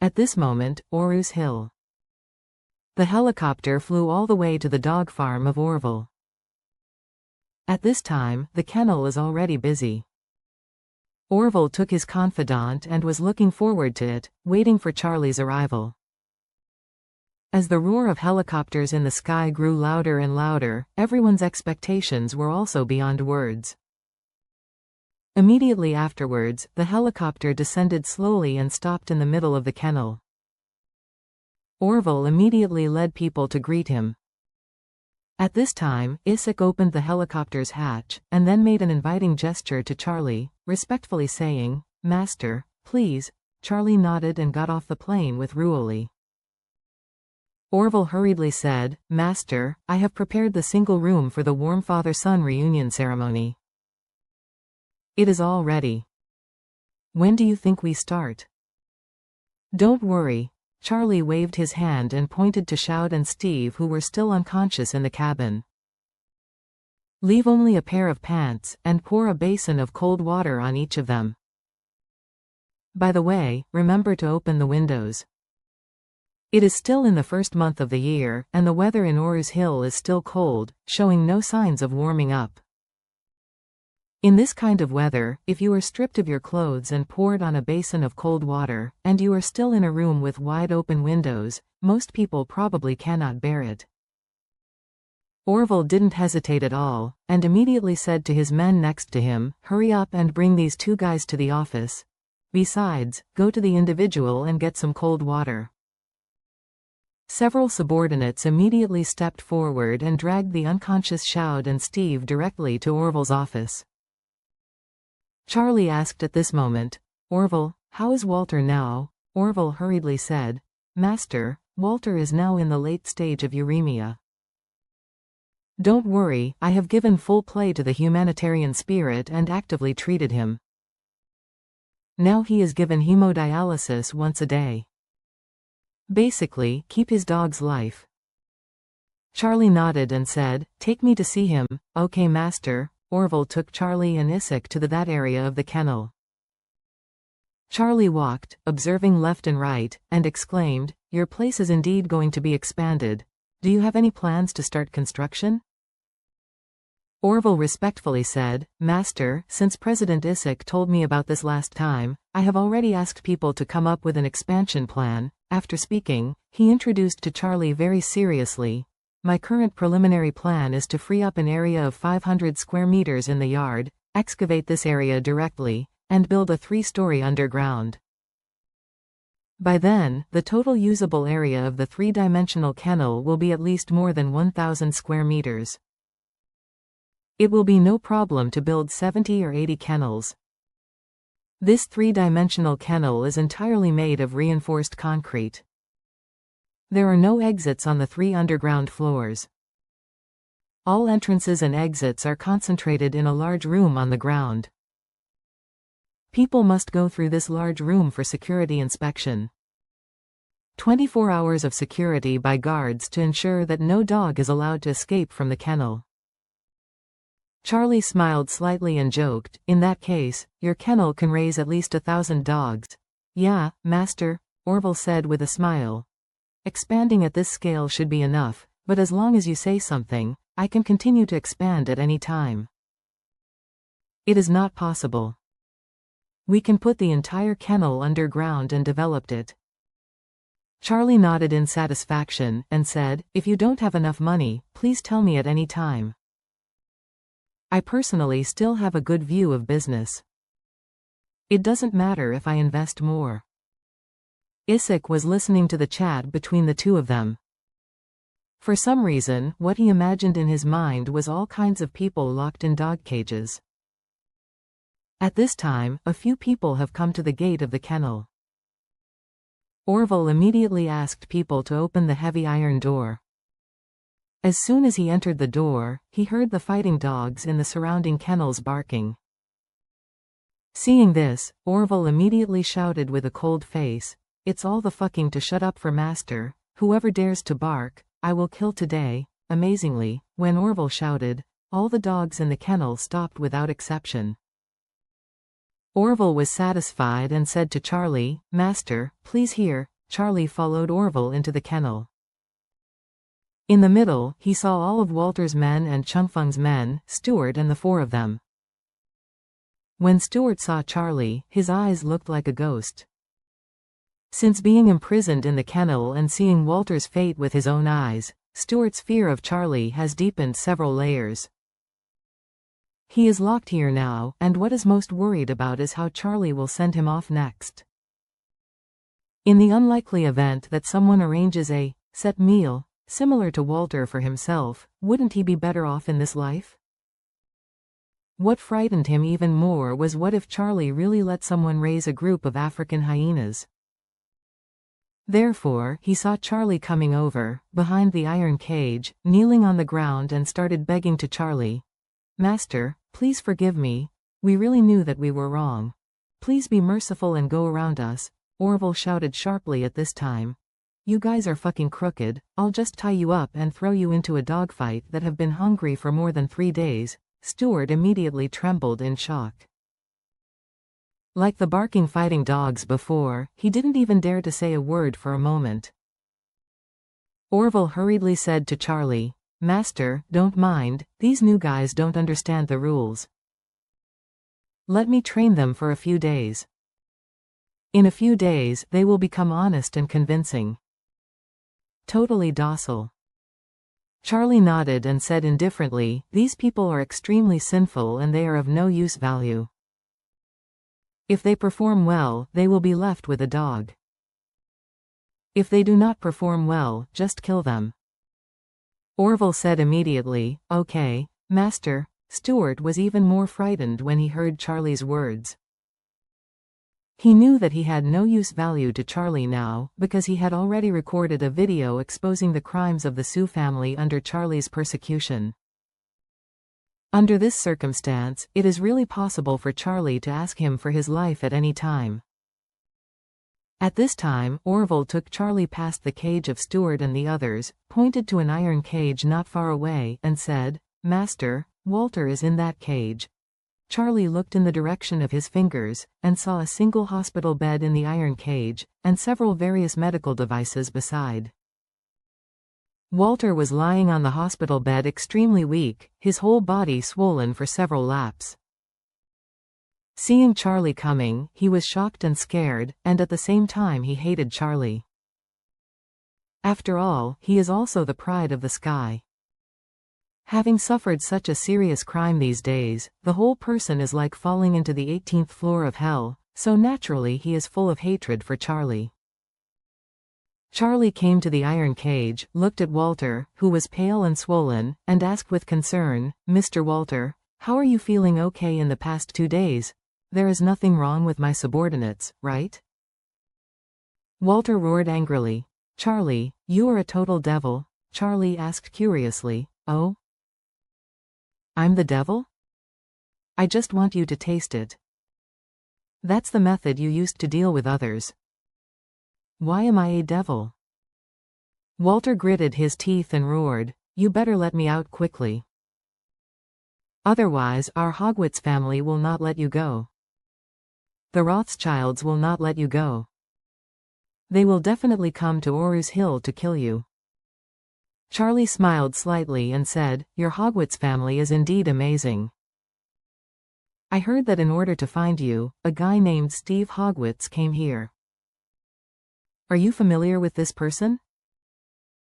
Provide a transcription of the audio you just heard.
At this moment, Oru's Hill. The helicopter flew all the way to the dog farm of Orville. At this time, the kennel is already busy. Orville took his confidant and was looking forward to it, waiting for Charlie's arrival. As the roar of helicopters in the sky grew louder and louder, everyone's expectations were also beyond words. Immediately afterwards, the helicopter descended slowly and stopped in the middle of the kennel. Orville immediately led people to greet him. At this time, Isaac opened the helicopter's hatch, and then made an inviting gesture to Charlie, respectfully saying, "Master, please." Charlie nodded and got off the plane with Ruoli. Orville hurriedly said, "Master, I have prepared the single room for the warm father-son reunion ceremony. It is all ready. When do you think we start?" "Don't worry." Charlie waved his hand and pointed to Shout and Steve, who were still unconscious in the cabin. "Leave only a pair of pants, and pour a basin of cold water on each of them. By the way, remember to open the windows. It is still in the first month of the year, and the weather in Oru's Hill is still cold, showing no signs of warming up. In this kind of weather, if you are stripped of your clothes and poured on a basin of cold water, and you are still in a room with wide open windows, most people probably cannot bear it." Orville didn't hesitate at all, and immediately said to his men next to him, "Hurry up and bring these two guys to the office. Besides, go to the individual and get some cold water." Several subordinates immediately stepped forward and dragged the unconscious Shout and Steve directly to Orville's office. Charlie asked at this moment, "Orville, how is Walter now?" Orville hurriedly said, "Master, Walter is now in the late stage of uremia. Don't worry, I have given full play to the humanitarian spirit and actively treated him. Now he is given hemodialysis once a day. Basically, keep his dog's life." Charlie nodded and said, "Take me to see him." "Okay, Master." Orville took Charlie and Isaac to that area of the kennel. Charlie walked, observing left and right, and exclaimed, "Your place is indeed going to be expanded. Do you have any plans to start construction?" Orville respectfully said, "Master, since President Isaac told me about this last time, I have already asked people to come up with an expansion plan." After speaking, he introduced to Charlie very seriously, "My current preliminary plan is to free up an area of 500 square meters in the yard, excavate this area directly, and build a 3-story underground. By then, the total usable area of the 3-dimensional kennel will be at least more than 1,000 square meters. It will be no problem to build 70 or 80 kennels. This 3-dimensional kennel is entirely made of reinforced concrete. There are no exits on the 3 underground floors. All entrances and exits are concentrated in a large room on the ground. People must go through this large room for security inspection. 24 hours of security by guards to ensure that no dog is allowed to escape from the kennel." Charlie smiled slightly and joked, "In that case, your kennel can raise at least 1,000 dogs." "Yeah, Master," Orville said with a smile. "Expanding at this scale should be enough, but as long as you say something, I can continue to expand at any time." "It is not possible. We can put the entire kennel underground and developed it." Charlie nodded in satisfaction, and said, "If you don't have enough money, please tell me at any time. I personally still have a good view of business. It doesn't matter if I invest more." Isaac was listening to the chat between the two of them. For some reason, what he imagined in his mind was all kinds of people locked in dog cages. At this time, a few people have come to the gate of the kennel. Orville immediately asked people to open the heavy iron door. As soon as he entered the door, he heard the fighting dogs in the surrounding kennels barking. Seeing this, Orville immediately shouted with a cold face, "It's all the fucking to shut up for Master. Whoever dares to bark, I will kill today." Amazingly, when Orville shouted, all the dogs in the kennel stopped without exception. Orville was satisfied and said to Charlie, "Master, please here, Charlie followed Orville into the kennel. In the middle, he saw all of Walter's men and Chungfeng's men, Stuart and the four of them. When Stuart saw Charlie, his eyes looked like a ghost. Since being imprisoned in the kennel and seeing Walter's fate with his own eyes, Stuart's fear of Charlie has deepened several layers. He is locked here now, and what is most worried about is how Charlie will send him off next. In the unlikely event that someone arranges a set meal, similar to Walter for himself, wouldn't he be better off in this life? What frightened him even more was what if Charlie really let someone raise a group of African hyenas? Therefore, he saw Charlie coming over, behind the iron cage, kneeling on the ground and started begging to Charlie. "Master, please forgive me. We really knew that we were wrong. Please be merciful and go around us." Orville shouted sharply at this time. "You guys are fucking crooked. I'll just tie you up and throw you into a dogfight that have been hungry for more than 3 days. Stuart immediately trembled in shock. Like the barking fighting dogs before, he didn't even dare to say a word for a moment. Orville hurriedly said to Charlie, "Master, don't mind, these new guys don't understand the rules. Let me train them for a few days. In a few days, they will become honest and convincing. Totally docile." Charlie nodded and said indifferently, "These people are extremely sinful and they are of no use value. If they perform well, they will be left with a dog. If they do not perform well, just kill them." Orville said immediately, "Okay, Master." Stuart was even more frightened when he heard Charlie's words. He knew that he had no use value to Charlie now, because he had already recorded a video exposing the crimes of the Sioux family under Charlie's persecution. Under this circumstance, it is really possible for Charlie to ask him for his life at any time. At this time, Orville took Charlie past the cage of Stuart and the others, pointed to an iron cage not far away, and said, "Master, Walter is in that cage." Charlie looked in the direction of his fingers, and saw a single hospital bed in the iron cage, and several various medical devices beside. Walter was lying on the hospital bed extremely weak, his whole body swollen for several laps. Seeing Charlie coming, he was shocked and scared, and at the same time he hated Charlie. After all, he is also the pride of the sky. Having suffered such a serious crime these days, the whole person is like falling into the 18th floor of hell, so naturally he is full of hatred for Charlie. Charlie came to the iron cage, looked at Walter, who was pale and swollen, and asked with concern, "Mr. Walter, how are you feeling okay in the past 2 days? There is nothing wrong with my subordinates, right?" Walter roared angrily. "Charlie, you are a total devil." Charlie asked curiously, "Oh? I'm the devil? I just want you to taste it. That's the method you used to deal with others. Why am I a devil?" Walter gritted his teeth and roared, "You better let me out quickly. Otherwise, our Hogwarts family will not let you go. The Rothschilds will not let you go. They will definitely come to Oru's Hill to kill you." Charlie smiled slightly and said, "Your Hogwarts family is indeed amazing. I heard that in order to find you, a guy named Steve Hogwarts came here. Are you familiar with this person?"